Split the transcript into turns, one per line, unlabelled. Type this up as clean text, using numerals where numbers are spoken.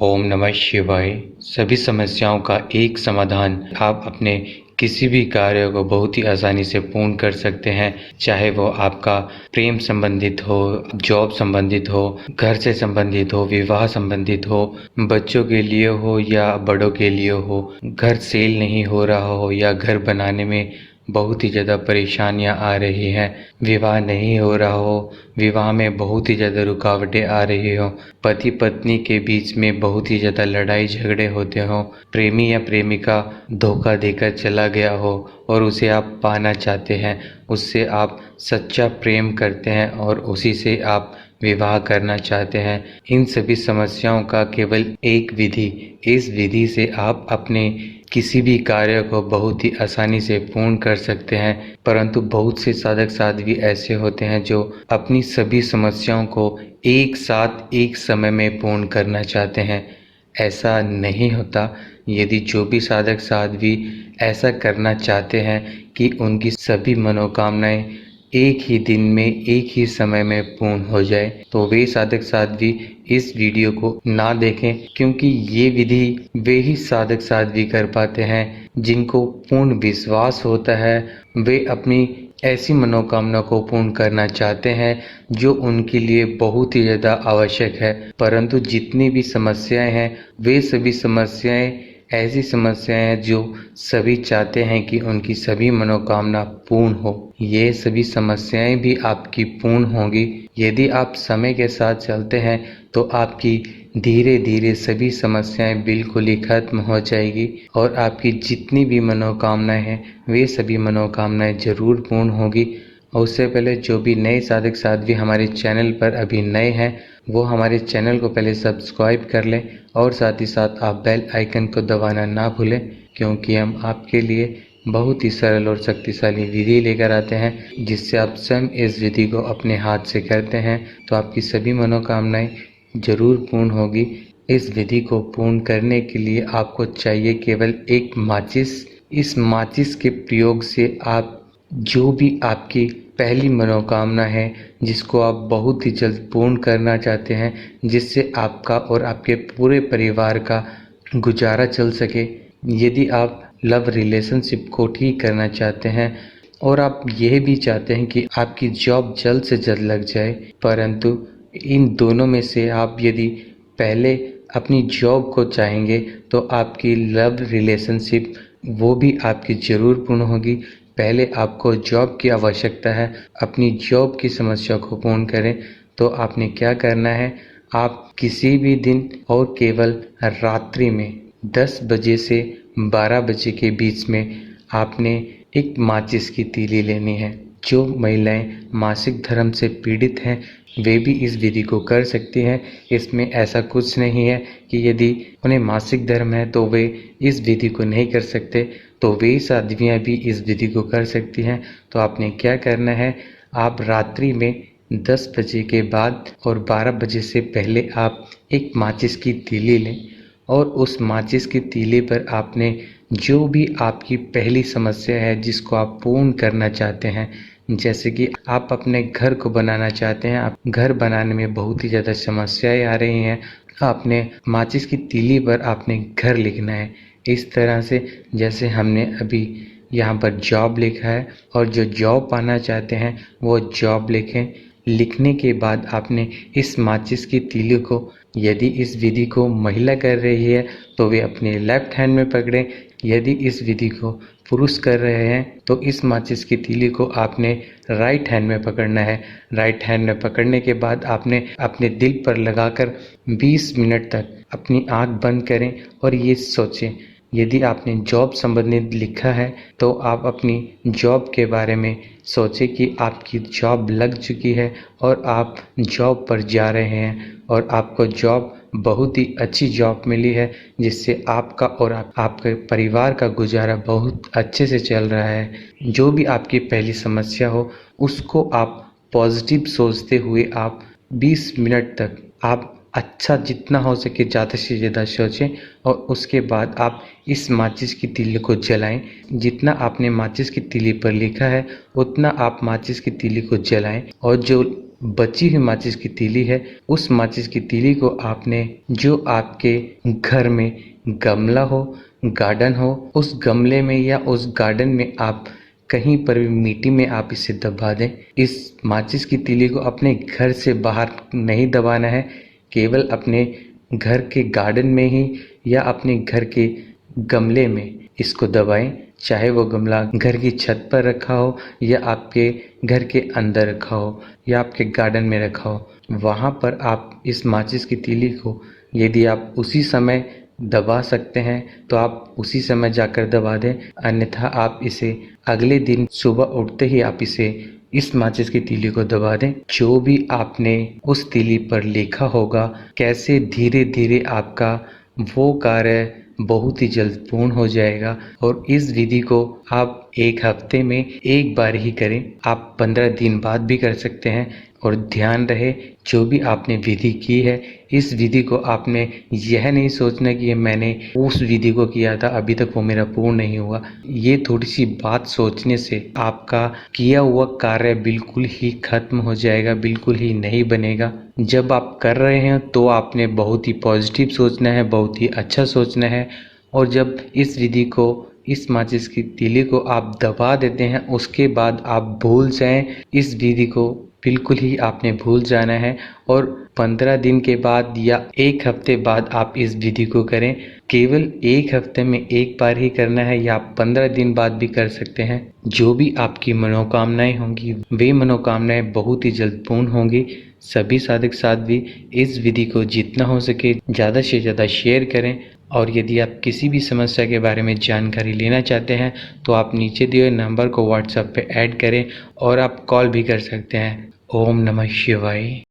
ओम नमः शिवाय। सभी समस्याओं का एक समाधान। आप अपने किसी भी कार्य को बहुत ही आसानी से पूर्ण कर सकते हैं, चाहे वो आपका प्रेम संबंधित हो, जॉब संबंधित हो, घर से संबंधित हो, विवाह संबंधित हो, बच्चों के लिए हो या बड़ों के लिए हो, घर सेल नहीं हो रहा हो या घर बनाने में बहुत ही ज़्यादा परेशानियां आ रही हैं, विवाह नहीं हो रहा हो, विवाह में बहुत ही ज़्यादा रुकावटें आ रही हो, पति पत्नी के बीच में बहुत ही ज़्यादा लड़ाई झगड़े होते हो, प्रेमी या प्रेमिका धोखा देकर चला गया हो और उसे आप पाना चाहते हैं, उससे आप सच्चा प्रेम करते हैं और उसी से आप विवाह करना चाहते हैं। इन सभी समस्याओं का केवल एक विधि, इस विधि से आप अपने किसी भी कार्य को बहुत ही आसानी से पूर्ण कर सकते हैं। परंतु बहुत से साधक साध्वी ऐसे होते हैं जो अपनी सभी समस्याओं को एक साथ एक समय में पूर्ण करना चाहते हैं। ऐसा नहीं होता। यदि जो भी साधक साध्वी ऐसा करना चाहते हैं कि उनकी सभी मनोकामनाएं एक ही दिन में एक ही समय में पूर्ण हो जाए, तो वे साधक साध्वी इस वीडियो को ना देखें, क्योंकि ये विधि वे ही साधक साध्वी कर पाते हैं जिनको पूर्ण विश्वास होता है। वे अपनी ऐसी मनोकामना को पूर्ण करना चाहते हैं जो उनके लिए बहुत ही ज़्यादा आवश्यक है। परंतु जितनी भी समस्याएं हैं, वे सभी समस्याएं ऐसी समस्याएं हैं जो सभी चाहते हैं कि उनकी सभी मनोकामना पूर्ण हो। ये सभी समस्याएं भी आपकी पूर्ण होंगी यदि आप समय के साथ चलते हैं, तो आपकी धीरे धीरे सभी समस्याएं बिल्कुल ही खत्म हो जाएगी और आपकी जितनी भी मनोकामनाएं हैं, वे सभी मनोकामनाएं जरूर पूर्ण होगी। और उससे पहले जो भी नए साधक साध्वी हमारे चैनल पर अभी नए हैं, वो हमारे चैनल को पहले सब्सक्राइब कर लें और साथ ही साथ आप बेल आइकन को दबाना ना भूलें, क्योंकि हम आपके लिए बहुत ही सरल और शक्तिशाली विधि लेकर आते हैं, जिससे आप स्वयं इस विधि को अपने हाथ से करते हैं तो आपकी सभी मनोकामनाएं जरूर पूर्ण होगी। इस विधि को पूर्ण करने के लिए आपको चाहिए केवल एक माचिस। इस माचिस के प्रयोग से आप जो भी आपकी पहली मनोकामना है, जिसको आप बहुत ही जल्द पूर्ण करना चाहते हैं, जिससे आपका और आपके पूरे परिवार का गुजारा चल सके, यदि आप लव रिलेशनशिप को ठीक करना चाहते हैं और आप यह भी चाहते हैं कि आपकी जॉब जल्द से जल्द लग जाए, परंतु इन दोनों में से आप यदि पहले अपनी जॉब को चाहेंगे तो आपकी लव रिलेशनशिप वो भी आपकी ज़रूर पूर्ण होगी। पहले आपको जॉब की आवश्यकता है। अपनी जॉब की समस्या को पूर्ण करें तो आपने क्या करना है, आप किसी भी दिन और केवल रात्रि में 10 बजे से 12 बजे के बीच में आपने एक माचिस की तीली लेनी है। जो महिलाएं मासिक धर्म से पीड़ित हैं, वे भी इस विधि को कर सकती हैं। इसमें ऐसा कुछ नहीं है कि यदि उन्हें मासिक धर्म है तो वे इस विधि को नहीं कर सकते, तो वे साध्वियाँ भी इस विधि को कर सकती हैं। तो आपने क्या करना है, आप रात्रि में 10 बजे के बाद और 12 बजे से पहले आप एक माचिस की तीली लें और उस माचिस की तीली पर आपने जो भी आपकी पहली समस्या है जिसको आप पूर्ण करना चाहते हैं, जैसे कि आप अपने घर को बनाना चाहते हैं, आप घर बनाने में बहुत ही ज़्यादा समस्याएं आ रही हैं, आपने माचिस की तीली पर आपने घर लिखना है। इस तरह से जैसे हमने अभी यहाँ पर जॉब लिखा है, और जो जॉब पाना चाहते हैं वो जॉब लिखें। लिखने के बाद आपने इस माचिस की तीली को, यदि इस विधि को महिला कर रही है तो वे अपने लेफ्ट हैंड में पकड़ें, यदि इस विधि को पुरुष कर रहे हैं तो इस माचिस की तीली को आपने राइट हैंड में पकड़ना है। राइट हैंड में पकड़ने के बाद आपने अपने दिल पर लगाकर 20 मिनट तक अपनी आंख बंद करें और ये सोचें, यदि आपने जॉब संबंधित लिखा है तो आप अपनी जॉब के बारे में सोचें कि आपकी जॉब लग चुकी है और आप जॉब पर जा रहे हैं और आपको जॉब बहुत ही अच्छी जॉब मिली है, जिससे आपका और आपके परिवार का गुजारा बहुत अच्छे से चल रहा है। जो भी आपकी पहली समस्या हो उसको आप पॉजिटिव सोचते हुए आप 20 मिनट तक आप अच्छा जितना हो सके ज़्यादा से ज़्यादा सोचें और उसके बाद आप इस माचिस की तीली को जलाएं। जितना आपने माचिस की तीली पर लिखा है उतना आप माचिस की तीली को जलाएं और जो बची हुई माचिस की तीली है, उस माचिस की तीली को आपने जो आपके घर में गमला हो, गार्डन हो, उस गमले में या उस गार्डन में आप कहीं पर भी मिट्टी में आप इसे दबा दें। इस माचिस की तीली को अपने घर से बाहर नहीं दबाना है, केवल अपने घर के गार्डन में ही या अपने घर के गमले में इसको दबाएं। चाहे वो गमला घर की छत पर रखा हो या आपके घर के अंदर रखा हो या आपके गार्डन में रखा हो, वहाँ पर आप इस माचिस की तीली को यदि आप उसी समय दबा सकते हैं तो आप उसी समय जाकर दबा दें, अन्यथा आप इसे अगले दिन सुबह उठते ही आप इसे इस माचिस की तीली को दबा दें। जो भी आपने उस तीली पर लिखा होगा, कैसे धीरे धीरे आपका वो कार्य बहुत ही जल्द पूर्ण हो जाएगा। और इस विधि को आप 1 हफ्ते में एक बार ही करें, आप 15 दिन बाद भी कर सकते हैं। और ध्यान रहे, जो भी आपने विधि की है, इस विधि को आपने यह नहीं सोचना कि ये मैंने उस विधि को किया था, अभी तक वो मेरा पूर्ण नहीं हुआ। ये थोड़ी सी बात सोचने से आपका किया हुआ कार्य बिल्कुल ही खत्म हो जाएगा, बिल्कुल ही नहीं बनेगा। जब आप कर रहे हैं तो आपने बहुत ही पॉजिटिव सोचना है, बहुत ही अच्छा सोचना है। और जब इस विधि को, इस माचिस की तीली को आप दबा देते हैं, उसके बाद आप भूल जाएं, इस विधि को बिल्कुल ही आपने भूल जाना है। और 15 दिन के बाद या 1 हफ्ते बाद आप इस विधि को करें। केवल 1 हफ्ते में एक बार ही करना है या आप 15 दिन बाद भी कर सकते हैं। जो भी आपकी मनोकामनाएं होंगी, वे मनोकामनाएं बहुत ही जल्द पूर्ण होंगी। सभी साधक साध्वी इस विधि को जितना हो सके ज़्यादा से ज़्यादा शेयर करें। और यदि आप किसी भी समस्या के बारे में जानकारी लेना चाहते हैं तो आप नीचे दिए हुए नंबर को व्हाट्सएप पे ऐड करें और आप कॉल भी कर सकते हैं। ओम नमः शिवाय।